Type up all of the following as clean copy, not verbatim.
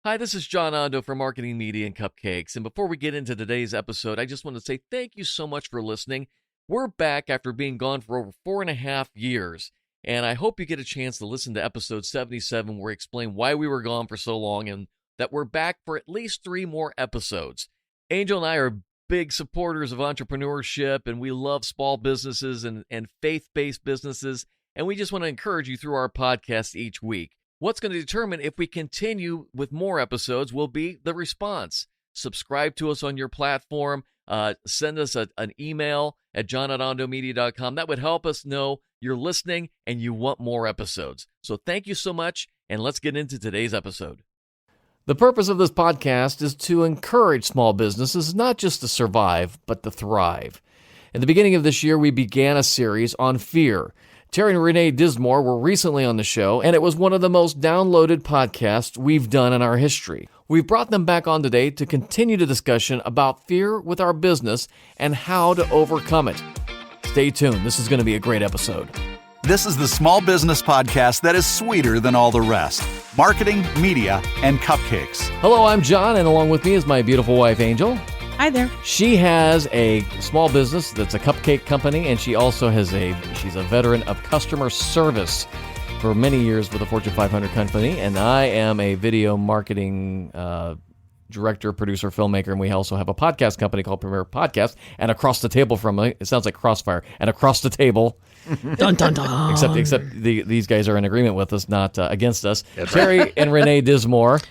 Hi, this is John Ondo from Marketing Media and Cupcakes. And before we get into today's episode, I just want to say thank you so much for listening. We're back after being gone for over 4.5 years. And I hope you get a chance to listen to episode 77, where we explain why we were gone for so long and that we're back for at least 3 more episodes. Angel and I are big supporters of entrepreneurship, and we love small businesses and faith-based businesses. And we just want to encourage you through our podcast each week. What's going to determine if we continue with more episodes will be the response. Subscribe to us on your platform. Send us an email at john@ondomedia.com. That would help us know you're listening and you want more episodes. So thank you so much, and let's get into today's episode. The purpose of this podcast is to encourage small businesses not just to survive, but to thrive. At the beginning of this year, we began a series on fear. Terry and Nay Dismore were recently on the show, and it was one of the most downloaded podcasts we've done in our history. We've brought them back on today to continue the discussion about fear with our business and how to overcome it. Stay tuned. This is going to be a great episode. This is the small business podcast that is sweeter than all the rest. Marketing, media, and cupcakes. Hello, I'm John, and along with me is my beautiful wife, Angel. Hi there. She has a small business that's a cupcake company, and she also she's a veteran of customer service for many years with a Fortune 500 company. And I am a video marketing director, producer, filmmaker, and we also have a podcast company called Premier Podcast. And across the table from me, it sounds like Crossfire, and across the table, dun, dun, dun. except these guys are in agreement with us, not against us. Terry and Nay Dismore.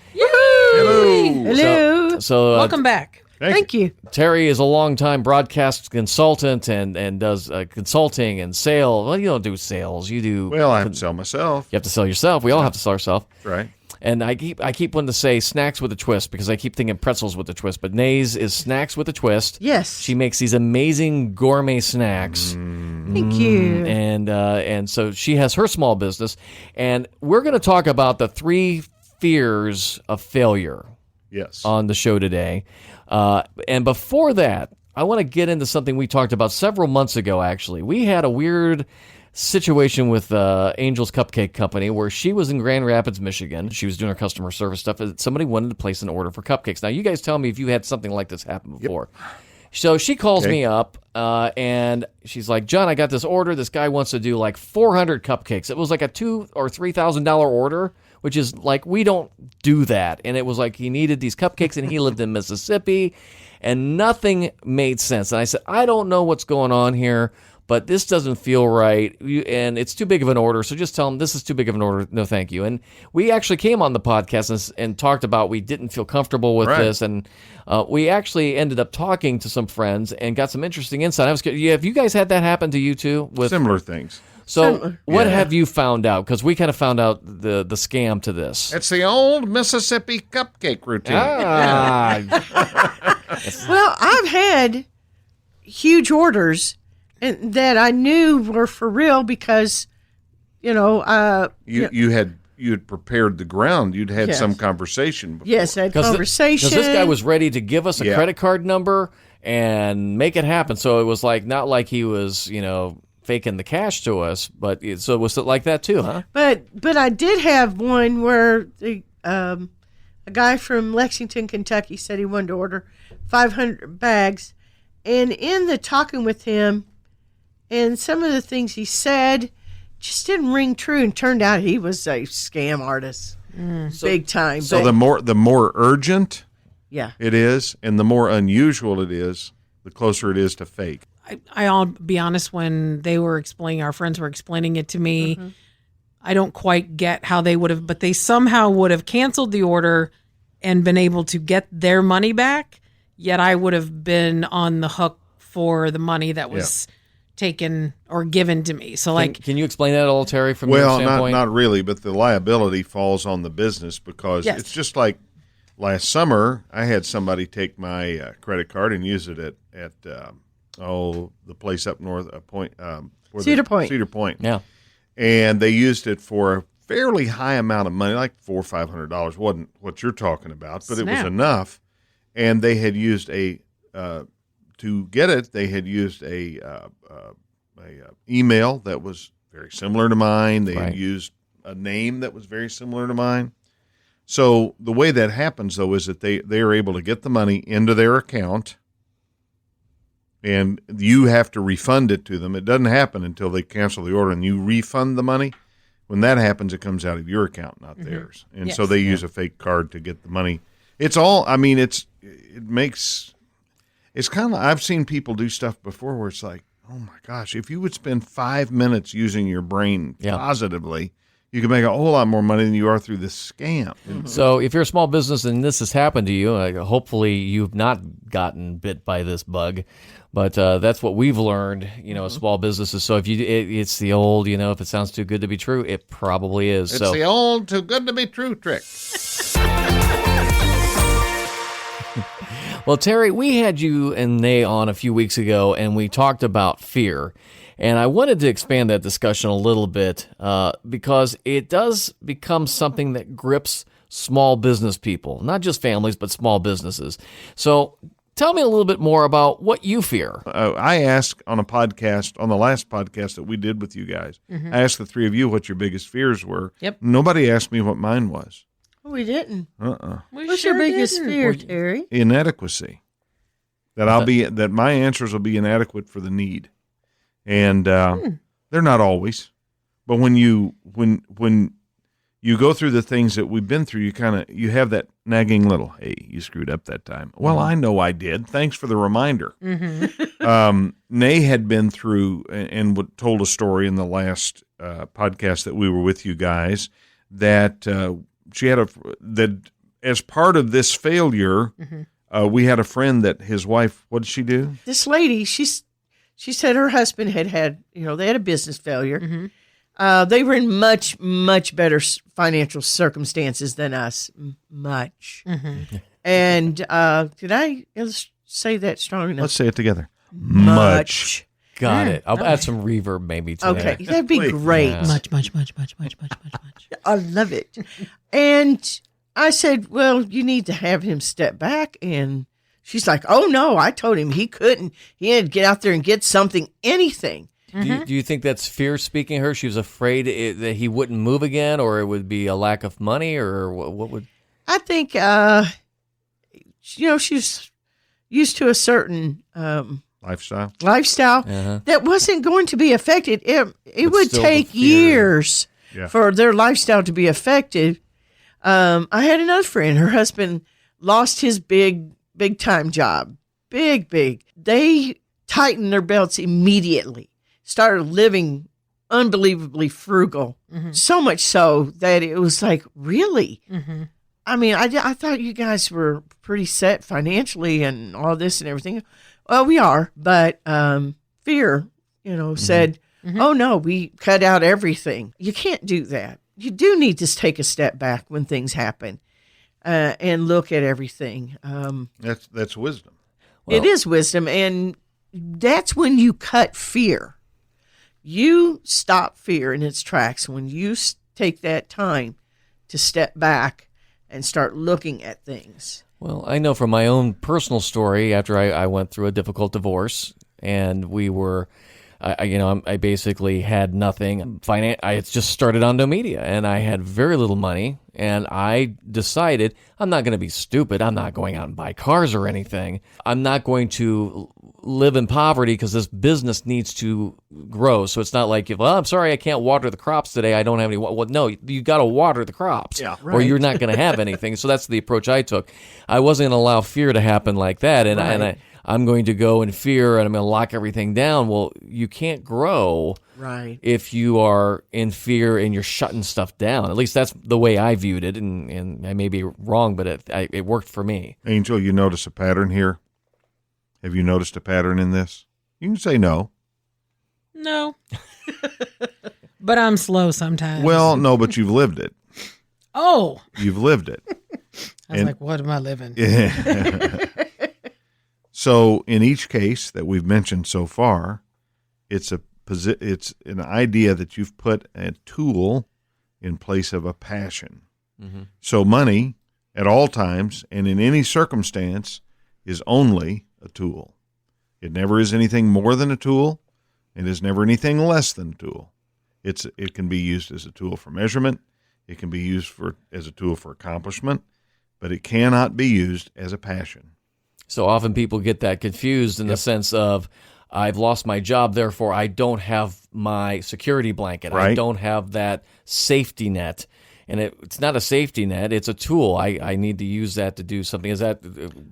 Hello. So welcome back. Thank you. Terry is a longtime broadcast consultant and does consulting and sales. Well, you don't do sales. You do. Well, I have to sell myself. You have to sell yourself. We all have to sell ourselves. Right. And I keep wanting to say snacks with a twist because I keep thinking pretzels with a twist. But Nay's is snacks with a twist. Yes. She makes these amazing gourmet snacks. Thank you. And so she has her small business. And we're going to talk about the 3 fears of failure. Yes. On the show today. And before that, I want to get into something we talked about several months ago, actually. We had a weird situation with Angel's Cupcake Company where she was in Grand Rapids, Michigan. She was doing her customer service stuff. And somebody wanted to place an order for cupcakes. Now, you guys tell me if you had something like this happen before. Yep. So she calls me up, and she's like, John, I got this order. This guy wants to do like 400 cupcakes. It was like a $2,000 or $3,000 order, which is like, we don't do that. And it was like he needed these cupcakes, and he lived in Mississippi, and nothing made sense. And I said, I don't know what's going on here, but this doesn't feel right, and it's too big of an order, so just tell him this is too big of an order, no thank you. And we actually came on the podcast and talked about we didn't feel comfortable with this, and we actually ended up talking to some friends and got some interesting insight. I was curious, have you guys had that happen to you too? With similar things. So what have you found out? Because we kind of found out the scam to this. It's the old Mississippi cupcake routine. Well, I've had huge orders and that I knew were for real because, you had prepared the ground. You'd had some conversation before. Yes, I had conversation. Because this guy was ready to give us a credit card number and make it happen. So it was like not like he was, faking the cash to us, but so was it like that too, huh? But I did have one where a guy from Lexington, Kentucky said he wanted to order 500 bags, and in the talking with him, and some of the things he said just didn't ring true, and turned out he was a scam artist, big time. So the more urgent, it is, and the more unusual it is, the closer it is to fake. I'll be honest, when our friends were explaining it to me, I don't quite get how they would have, but they somehow would have canceled the order and been able to get their money back, yet I would have been on the hook for the money that was taken or given to me. So can you explain that at all, Terry, from your standpoint? Not really, but the liability falls on the business because it's just like last summer, I had somebody take my credit card and use it at the place up north, Cedar Point. Cedar Point. Yeah. And they used it for a fairly high amount of money, like $400 or $500. Wasn't what you're talking about, but it was enough. And they had used to get it, they had used a email that was very similar to mine. They had used a name that was very similar to mine. So the way that happens, though, is that they are able to get the money into their account, and you have to refund it to them. It doesn't happen until they cancel the order and you refund the money. When that happens, it comes out of your account, not theirs. And so they use a fake card to get the money. It's all, I mean, it's kind of, I've seen people do stuff before where it's like, oh my gosh, if you would spend 5 minutes using your brain positively, you can make a whole lot more money than you are through this scam. Mm-hmm. So if you're a small business and this has happened to you, hopefully you've not gotten bit by this bug. But that's what we've learned, small businesses. So if it's the old, if it sounds too good to be true, it probably is. It's the old too good to be true trick. Well, Terry, we had you and Nay on a few weeks ago, and we talked about fear. And I wanted to expand that discussion a little bit because it does become something that grips small business people, not just families, but small businesses. So tell me a little bit more about what you fear. I asked on the last podcast that we did with you guys, I asked the three of you what your biggest fears were. Yep. Nobody asked me what mine was. We didn't. What's sure your biggest didn't. fear, Terry? Inadequacy. That my answers will be inadequate for the need. And they're not always. But when you go through the things that we've been through, you have that nagging little, hey, you screwed up that time. Well, I know I did. Thanks for the reminder. Nay had been through and told a story in the last podcast that we were with you guys that she had that as part of this failure, we had a friend that his wife, what did she do? This lady, she said her husband had they had a business failure. They were in much, much better financial circumstances than us. Much. And did I say that strong enough? Let's say it together. Much. Got it. I'll add some reverb maybe to that. Okay, that'd be great. Yeah. Much. I love it. And I said, well, you need to have him step back. And she's like, oh, no, I told him he couldn't. He had to get out there and get something, anything. Do you think that's fear speaking her? She was afraid that he wouldn't move again, or it would be a lack of money, or what would? I think, she's used to a certain Lifestyle that wasn't going to be affected. It would still take the fear. years for their lifestyle to be affected. I had another friend. Her husband lost his big time job. Big. They tightened their belts immediately. Started living unbelievably frugal. So much so that it was like, really? I mean, I thought you guys were pretty set financially and all this and everything. Well, we are, but fear, said, oh, no, we cut out everything. You can't do that. You do need to take a step back when things happen and look at everything. That's wisdom. Well, it is wisdom, and that's when you cut fear. You stop fear in its tracks when you take that time to step back and start looking at things. Well, I know from my own personal story, after I went through a difficult divorce, and we were, I basically had nothing. I had just started on No Media, and I had very little money, and I decided I'm not going to be stupid. I'm not going out and buy cars or anything. I'm not going to live in poverty because this business needs to grow. So it's not like, well, I'm sorry, I can't water the crops today. I don't have any. Well, no, you got to water the crops, or you're not going to have anything. So that's the approach I took. I wasn't going to allow fear to happen like that, and I'm going to go in fear and I'm going to lock everything down. Well, you can't grow if you are in fear and you're shutting stuff down. At least that's the way I viewed it, and I may be wrong, but it worked for me. Angel, you notice a pattern here? Have you noticed a pattern in this? You can say no. No. But I'm slow sometimes. Well, no, but you've lived it. Oh. You've lived it. I was like, what am I living? Yeah. So in each case that we've mentioned so far, it's an idea that you've put a tool in place of a passion. So money at all times and in any circumstance is only a tool. It never is anything more than a tool. It is never anything less than a tool. It can be used as a tool for measurement. It can be used as a tool for accomplishment, but it cannot be used as a passion. So often people get that confused in the sense of, I've lost my job, therefore I don't have my security blanket. Right. I don't have that safety net. And it's not a safety net, it's a tool. I need to use that to do something. Is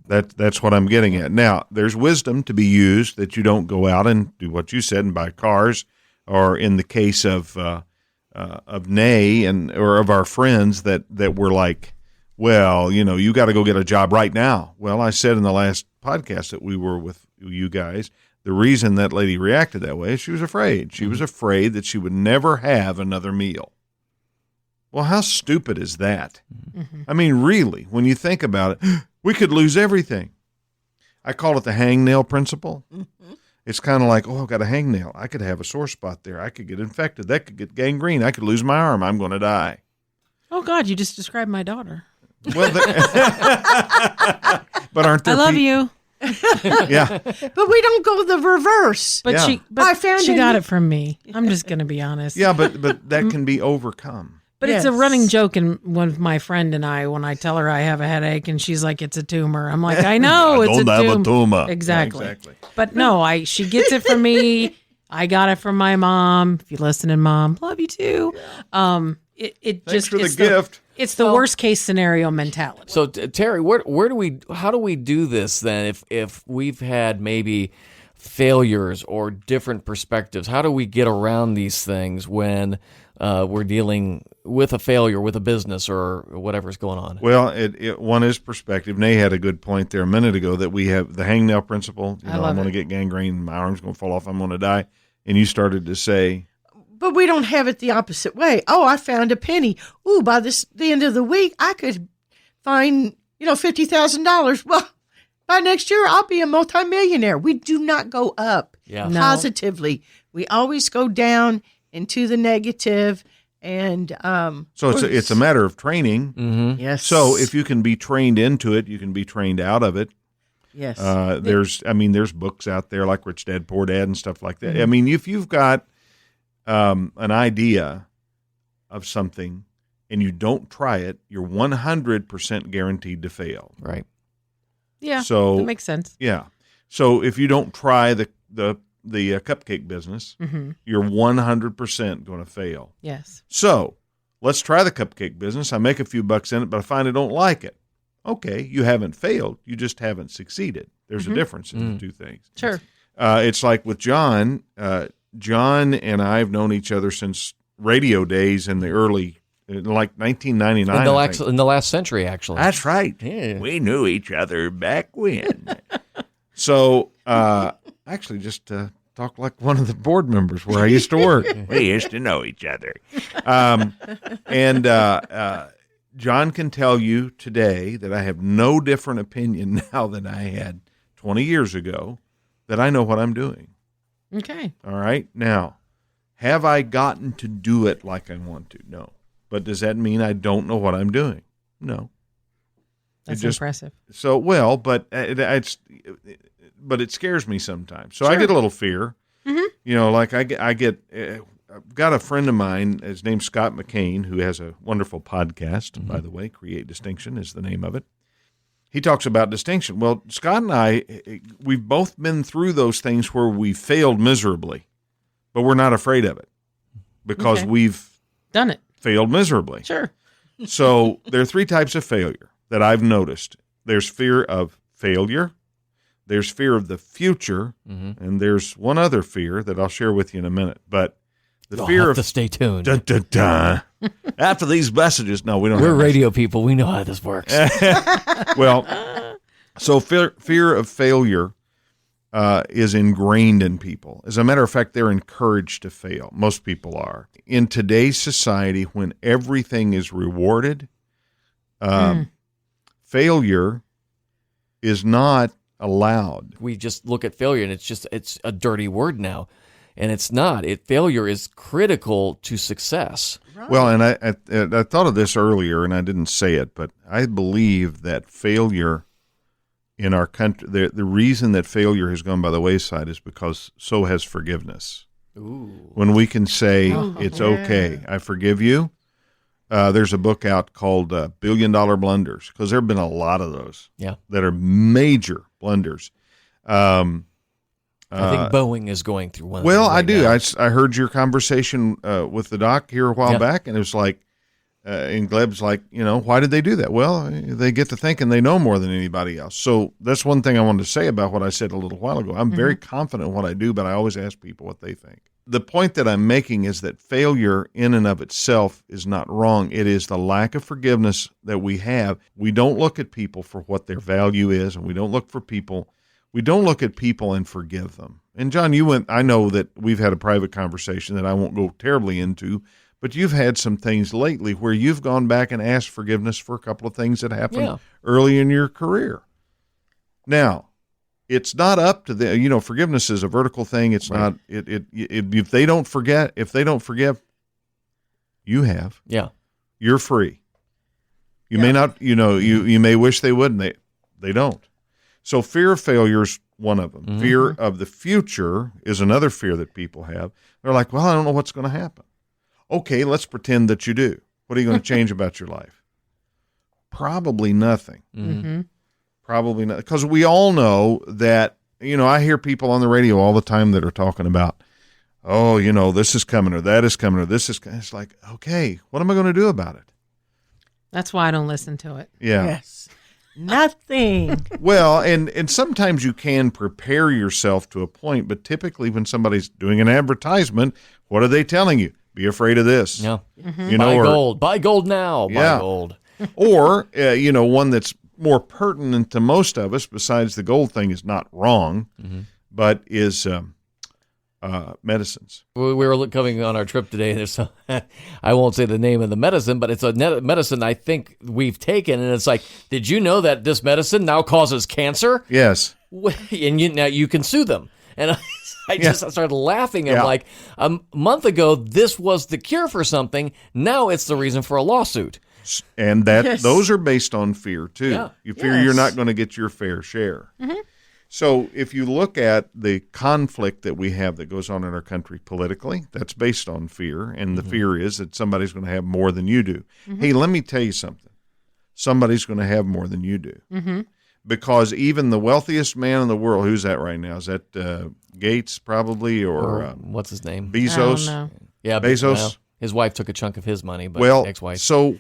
That's what I'm getting at. Now, there's wisdom to be used that you don't go out and do what you said and buy cars, or in the case of Nay or of our friends that were like, well, you got to go get a job right now. Well, I said in the last podcast that we were with you guys, the reason that lady reacted that way is she was afraid. She was afraid that she would never have another meal. Well, how stupid is that? Mm-hmm. I mean, really, when you think about it, we could lose everything. I call it the hangnail principle. Mm-hmm. It's kind of like, I've got a hangnail. I could have a sore spot there. I could get infected. That could get gangrene. I could lose my arm. I'm going to die. Oh, God, you just described my daughter. Well, but aren't there I love you. Yeah. But we don't go the reverse. But Yeah. she got it from me. I'm just going to be honest. Yeah, but that can be overcome. But it's a running joke in one of my friend and I, when I tell her I have a headache and she's like, it's a tumor. I'm like, I know it's a tumor. Don't have a tumor. Exactly. Yeah, exactly. But no, she gets it from me. I got it from my mom. If you're listening, Mom, love you too. It Thanks just for the it's gift. It's the worst case scenario mentality. So Terry, how do we do this then? If we've had maybe failures or different perspectives, how do we get around these things when we're dealing with a failure with a business or whatever's going on? Well, one is perspective. Nay had a good point there a minute ago that we have the hangnail principle. I'm going to get gangrene, my arm's going to fall off, I'm going to die. And you started to say, but we don't have it the opposite way. Oh, I found a penny. Ooh, by the end of the week, I could find $50,000. Well, by next year, I'll be a multimillionaire. We do not go up positively. We always go down into the negative. And so it's a matter of training. Mm-hmm. Yes. So if you can be trained into it, you can be trained out of it. Yes. There's books out there like Rich Dad Poor Dad and stuff like that. Mm-hmm. I mean, if you've got an idea of something and you don't try it, you're 100% guaranteed to fail. Right. Yeah. So that makes sense. Yeah. So if you don't try the cupcake business, mm-hmm. you're 100% going to fail. Yes. So let's try the cupcake business. I make a few bucks in it, but I find I don't like it. Okay, you haven't failed. You just haven't succeeded. There's a difference in the two things. Sure. It's like with John. John and I have known each other since radio days in the early, like 1999. In the last century, actually. That's right. Yeah. We knew each other back when. So, actually, just talk like one of the board members where I used to work. We used to know each other. John can tell you today that I have no different opinion now than I had 20 years ago, that I know what I'm doing. Okay. All right. Now, have I gotten to do it like I want to? No. But does that mean I don't know what I'm doing? No. That's impressive. So, well, but it scares me sometimes. So Sure. I get a little fear. Mm-hmm. Like I've got a friend of mine, his name's Scott McCain, who has a wonderful podcast, by the way. Create Distinction is the name of it. He talks about distinction. Well, Scott and I, we've both been through those things where we failed miserably, but we're not afraid of it because we've done it. Failed miserably. Sure. So there are three types of failure that I've noticed. There's fear of failure, there's fear of the future, and there's one other fear that I'll share with you in a minute. But the fear of to stay tuned. Dun, dun, dun. After these messages, no, we don't. We're radio people. We know how this works. Well, so fear of failure is ingrained in people. As a matter of fact, they're encouraged to fail. Most people are. In today's society, when everything is rewarded, failure is not allowed. We just look at failure, and it's a dirty word now. And it's not. Failure is critical to success. Right. Well, and I thought of this earlier, and I didn't say it, but I believe that failure in our country, the reason that failure has gone by the wayside is because so has forgiveness. Ooh. When we can say, it's okay, I forgive you, there's a book out called $1 Billion Blunders, because there have been a lot of those that are major blunders. I think Boeing is going through one. Well, I do. now. I heard your conversation with the doc here a while back, and it was like, and Gleb's like, why did they do that? Well, they get to thinking they know more than anybody else. So that's one thing I wanted to say about what I said a little while ago. I'm very confident in what I do, but I always ask people what they think. The point that I'm making is that failure in and of itself is not wrong. It is the lack of forgiveness that we have. We don't look at people for what their value is, and we don't look at people and forgive them. And John, I know that we've had a private conversation that I won't go terribly into, but you've had some things lately where you've gone back and asked forgiveness for a couple of things that happened early in your career. Now, it's not up to them. Forgiveness is a vertical thing. It's not. If they don't forgive, you have. Yeah, you're free. You may not. You may wish they would, and they don't. So fear of failure is one of them. Mm-hmm. Fear of the future is another fear that people have. They're like, well, I don't know what's going to happen. Okay, let's pretend that you do. What are you going to change about your life? Probably nothing. Mm-hmm. Probably not. Because we all know that, I hear people on the radio all the time that are talking about, this is coming or that is coming or this is coming. It's like, okay, what am I going to do about it? That's why I don't listen to it. Yeah. Yes. Nothing. Well, and sometimes you can prepare yourself to a point, but typically when somebody's doing an advertisement, what are they telling you? Be afraid of this. Yeah. Mm-hmm. Buy gold now. Buy gold. Or, one that's more pertinent to most of us, besides the gold thing is not wrong, but is medicines. We were coming on our trip today. There's I won't say the name of the medicine, but it's a medicine I think we've taken, and it's like, did you know that this medicine now causes cancer? Yes. And now you can sue them. And I started laughing. I'm like, a month ago, this was the cure for something. Now it's the reason for a lawsuit. And those are based on fear, too. Yeah. You fear you're not going to get your fair share. Mm-hmm. So if you look at the conflict that we have that goes on in our country politically, that's based on fear. And the fear is that somebody's going to have more than you do. Mm-hmm. Hey, let me tell you something. Somebody's going to have more than you do. Mm-hmm. Because even the wealthiest man in the world, who's that right now? Is that Gates probably or what's his name? Bezos? I don't know. Yeah, Bezos. Well, his wife took a chunk of his money, but ex-wife. So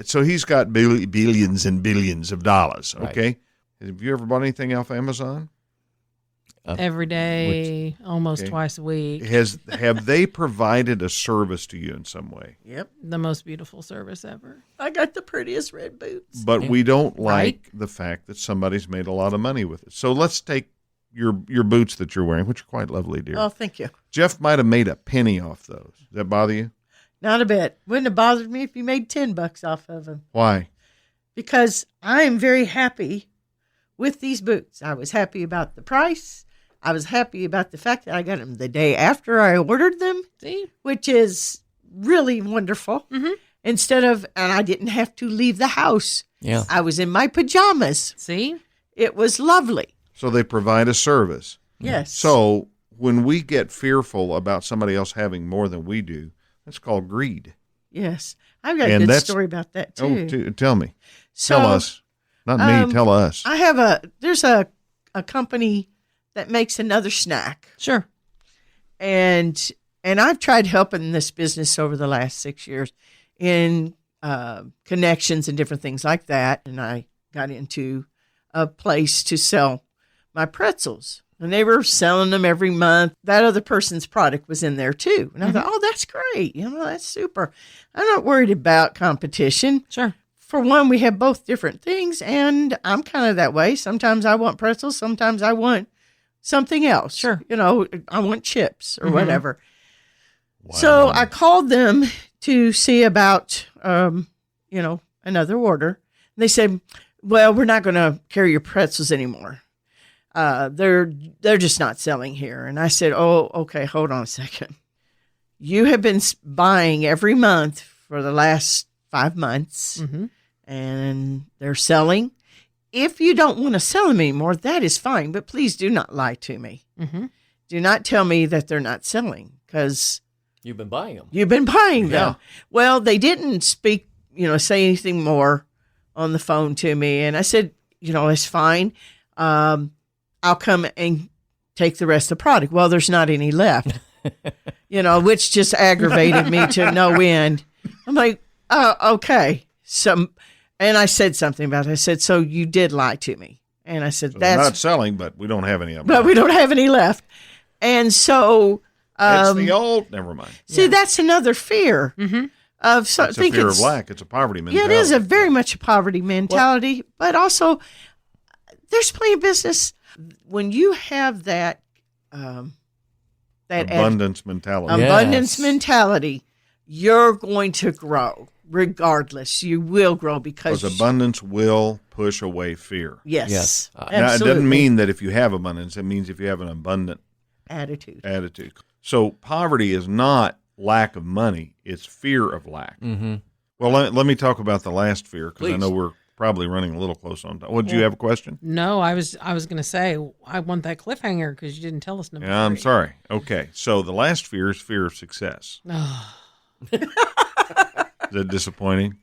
so he's got billions and billions of dollars. Okay, right. Have you ever bought anything off Amazon? Every day, almost twice a week. Have they provided a service to you in some way? Yep. The most beautiful service ever. I got the prettiest red boots. But we don't like the fact that somebody's made a lot of money with it. So let's take your boots that you're wearing, which are quite lovely, dear. Oh, thank you. Jeff might have made a penny off those. Does that bother you? Not a bit. Wouldn't have bothered me if you made $10 off of them. Why? Because I am very happy with these boots. I was happy about the price. I was happy about the fact that I got them the day after I ordered them, which is really wonderful. Mm-hmm. And I didn't have to leave the house. Yeah. I was in my pajamas. See? It was lovely. So they provide a service. Yes. So when we get fearful about somebody else having more than we do, that's called greed. Yes. I've got a good story about that, too. Oh, tell me. Tell us. Not me. Tell us. There's a company that makes another snack. Sure. And I've tried helping this business over the last 6 years in connections and different things like that. And I got into a place to sell my pretzels. And they were selling them every month. That other person's product was in there too. And I thought, oh, that's great. That's super. I'm not worried about competition. Sure. For one, we have both different things. And I'm kind of that way. Sometimes I want pretzels. Sometimes I want something else. Sure. I want chips or whatever. Wow. So I called them to see about, another order. They said, well, we're not going to carry your pretzels anymore. They're just not selling here. And I said, oh, okay, hold on a second. You have been buying every month for the last 5 months, and they're selling. If you don't want to sell them anymore, that is fine, but please do not lie to me. Mm-hmm. Do not tell me that they're not selling, because You've been buying them. You've been buying them. Yeah. Well, they didn't speak, say anything more on the phone to me. And I said, it's fine. I'll come and take the rest of the product. Well, there's not any left, which just aggravated me to no end. I'm like, oh, okay. And I said something about it. I said, so you did lie to me. And I said, So that's not selling, but we don't have any of them. but we don't have any left. And so, It's the old. Never mind. see, that's another fear of It's a fear of lack. It's a poverty mentality. Yeah, it is very much a poverty mentality, but also there's plenty of business when you have that abundance mentality. abundance Yes. mentality. You're going to grow regardless. You will grow because Because abundance will push away fear. Yes, Yes. Now, it absolutely. doesn't mean that if you have abundance, it means if you have an abundant attitude. attitude. So poverty is not lack of money; it's fear of lack. Mm-hmm. Well, let me talk about the last fear because I Please. know we're probably running a little close on time. Would you have a question? No, I was going to say I want that cliffhanger because you didn't tell us number Yeah, I'm 3. sorry. Okay, so the last fear is fear of success. Is that disappointing?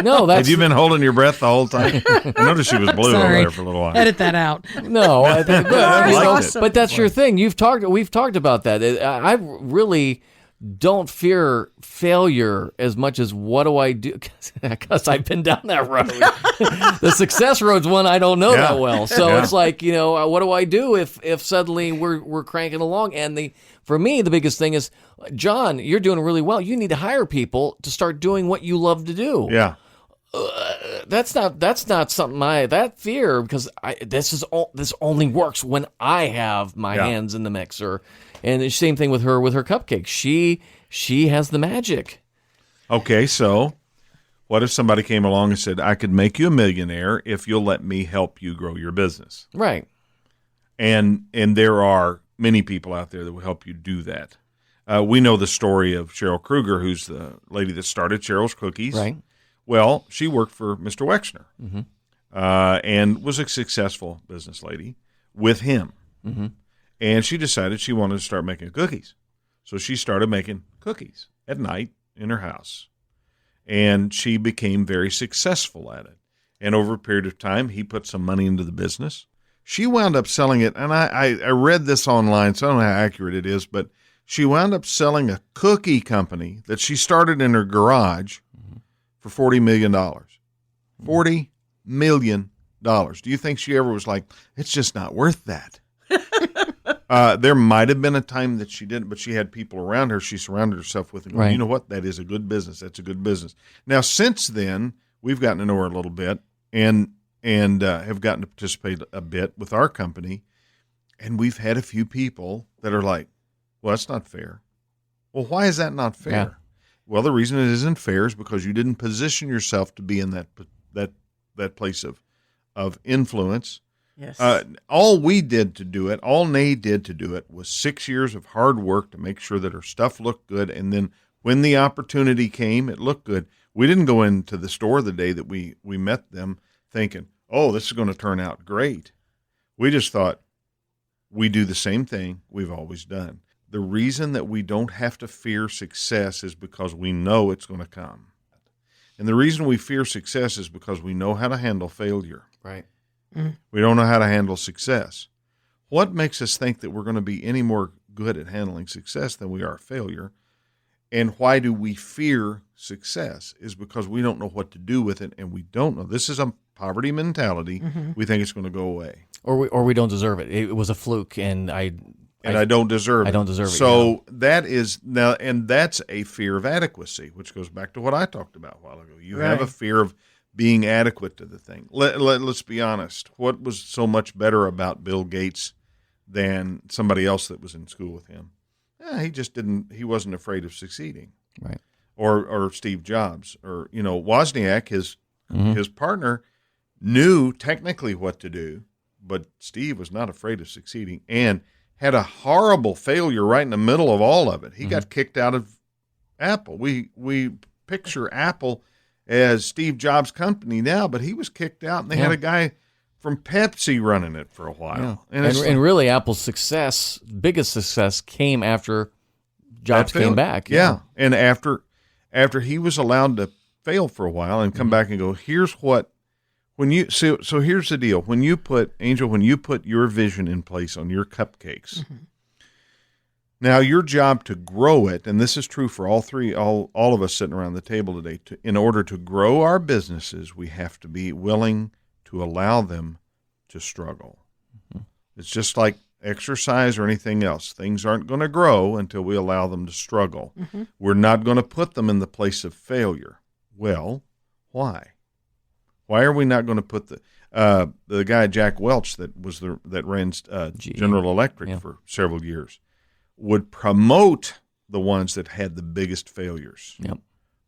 No, that's Have you been holding your breath the whole time? I noticed she was blue over Sorry. there for a little while. Edit that out. no. I think, I liked it. but that's your thing. We've talked about that. I really don't fear failure as much as what do I do, because I've been down that road. The success road's one I don't know Yeah. that well. So Yeah. it's like, what do I do if suddenly we're cranking along? And for me, the biggest thing is, John, you're doing really well. You need to hire people to start doing what you love to do. Yeah. That's not something that fear, because this only works when I have my Yeah. hands in the mixer. And the same thing with her cupcakes. She has the magic. Okay, so what if somebody came along and said, I could make you a millionaire if you'll let me help you grow your business? Right. And there are many people out there that will help you do that. We know the story of Cheryl Kruger, who's the lady that started Cheryl's Cookies. Right. Well, she worked for Mr. Wexner and was a successful business lady with him. Mm-hmm. And she decided she wanted to start making cookies. So she started making cookies at night in her house. And she became very successful at it. And over a period of time, he put some money into the business. She wound up selling it, and I read this online, so I don't know how accurate it is, but she wound up selling a cookie company that she started in her garage for $40 million. $40 million. Do you think she ever was like, it's just not worth that? There might have been a time that she didn't, but she had people around her. She surrounded herself with, Right. You know what? That is a good business. That's a good business. Now, since then, we've gotten to know her a little bit and have gotten to participate a bit with our company. And we've had a few people that are like, well, that's not fair. Well, why is that not fair? Yeah. Well, the reason it isn't fair is because you didn't position yourself to be in that place of influence. Yes. All we did to do it, all Nay did to do it, was 6 years of hard work to make sure that her stuff looked good. And then when the opportunity came, it looked good. We didn't go into the store the day that we met them thinking, oh, this is going to turn out great. We just thought we do the same thing we've always done. The reason that we don't have to fear success is because we know it's going to come. And the reason we fear success is because we know how to handle failure. Right. We don't know how to handle success. What makes us think that we're going to be any more good at handling success than we are failure? And why do we fear success? Is because we don't know what to do with it, and we don't know. This is a poverty mentality. We think it's going to go away. Or we don't deserve it. It was a fluke, and I don't deserve it. I don't deserve it, So that is now, and that's a fear of adequacy, which goes back to what I talked about a while ago. You have a Right. fear of being adequate to the thing. Let's be honest. What was so much better about Bill Gates than somebody else that was in school with him? He wasn't afraid of succeeding. Right. Or Steve Jobs, or Wozniak, his partner, knew technically what to do, but Steve was not afraid of succeeding and had a horrible failure right in the middle of all of it. He got kicked out of Apple. We picture Apple as Steve Jobs' company now, but he was kicked out, and they had a guy from Pepsi running it for a while. Yeah. And And really, Apple's biggest success came after jobs came back. Yeah. And after he was allowed to fail for a while and come back and go, here's what, so here's the deal. When you put your vision in place on your cupcakes, now your job to grow it, and this is true for all of us sitting around the table today, in order to grow our businesses, we have to be willing to allow them to struggle. It's just like exercise or anything else. Things aren't going to grow until we allow them to struggle. We're not going to put them in the place of failure. Well, why? Why are we not going to put the guy Jack Welch that ran General Electric for several years would promote the ones that had the biggest failures?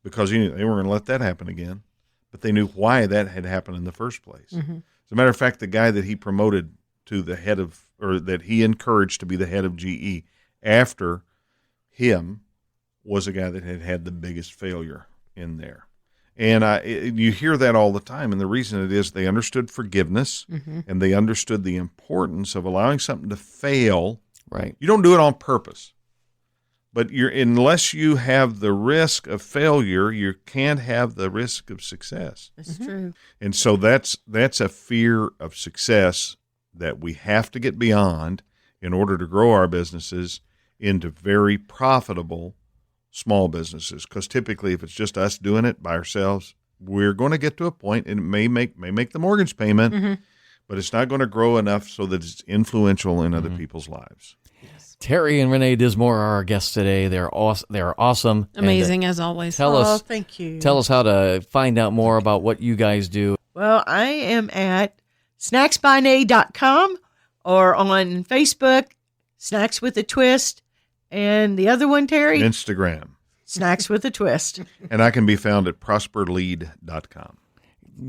Because they weren't going to let that happen again, but they knew why that had happened in the first place. As a matter of fact, the guy that he promoted to the head of, or that he encouraged to be the head of GE after him, was a guy that had the biggest failure in there. And you hear that all the time, and the reason it is they understood forgiveness, and they understood the importance of allowing something to fail. Right. You don't do it on purpose, but unless you have the risk of failure, you can't have the risk of success. That's true. And so that's a fear of success that we have to get beyond in order to grow our businesses into very profitable small businesses. Because typically, if it's just us doing it by ourselves, we're going to get to a point, and it may make the mortgage payment, but it's not going to grow enough so that it's influential in other people's lives. Terry and Renee Dismore are our guests today. They're awesome. Amazing, as always. Thank you. Tell us how to find out more about what you guys do. Well, I am at snacksbynay.com or on Facebook, Snacks with a Twist, and the other one, Terry? Instagram. Snacks with a Twist. And I can be found at prosperlead.com.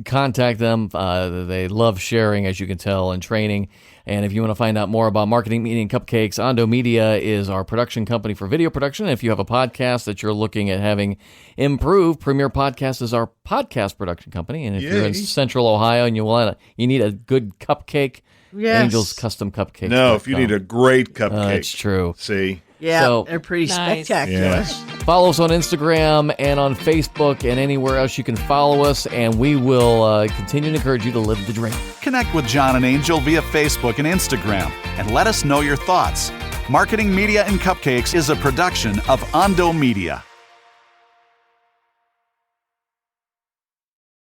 Contact them. They love sharing, as you can tell, and training. And if you want to find out more about Marketing, Media, and Cupcakes, Ondo Media is our production company for video production. If you have a podcast that you're looking at having improved, Premier Podcast is our podcast production company. And if you're in Central Ohio and you need a good cupcake, Angel's Custom Cupcake. No, if you need a great cupcake. That's true. See? Yeah, So- they're pretty Nice. spectacular. Yes. Follow us on Instagram and on Facebook and anywhere else you can follow us, and we will continue to encourage you to live the dream. Connect with John and Angel via Facebook and Instagram and let us know your thoughts. Marketing, Media, and Cupcakes is a production of Ondo Media.